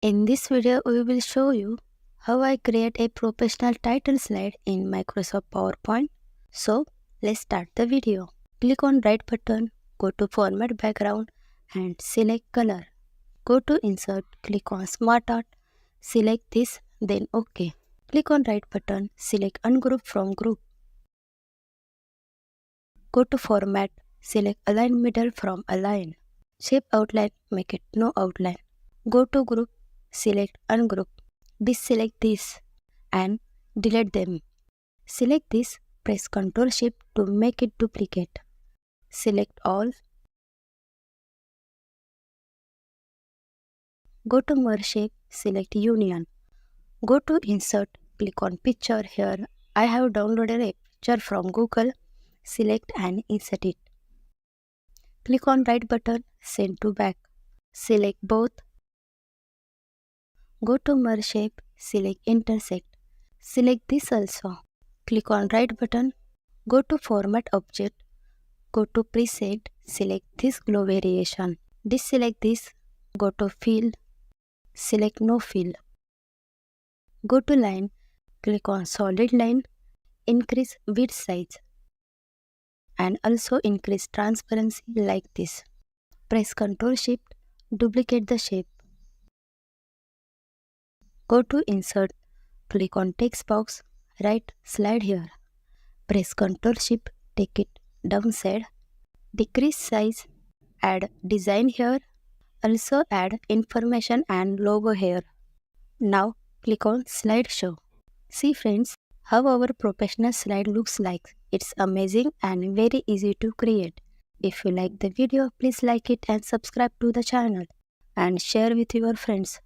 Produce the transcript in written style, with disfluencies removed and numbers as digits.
In this video, we will show you how I create a professional title slide in Microsoft PowerPoint. So, let's start the video. Click on right button, go to Format Background and select Color. Go to Insert, click on SmartArt, select this, then OK. Click on right button, select Ungroup from Group. Go to Format, select Align Middle from Align. Shape Outline, make it no outline. Go to Group, select Ungroup. Deselect this and delete them. Select this, press Ctrl Shift to make it duplicate. Select all. Go to Merge Shape, select Union. Go to Insert, click on Picture. Here I have downloaded a picture from Google. Select and insert it. Click on right button, Send to back. Select both. Go to Merge Shape, select Intersect. Select this also. Click on right button. Go to Format Object. Go to Preset. Select this glow variation. Deselect this. Go to Fill. Select No Fill. Go to Line. Click on Solid Line. Increase width size. And also increase transparency like this. Press Ctrl Shift. Duplicate the shape. Go to Insert. Click on Text box. Write Slide here. Press Ctrl Shift. Take it downside. Decrease size. Add design here. Also add information and logo here. Now click on Slideshow. See friends, how our professional slide looks like. It's amazing and very easy to create. If you like the video, please like it and subscribe to the channel and share with your friends.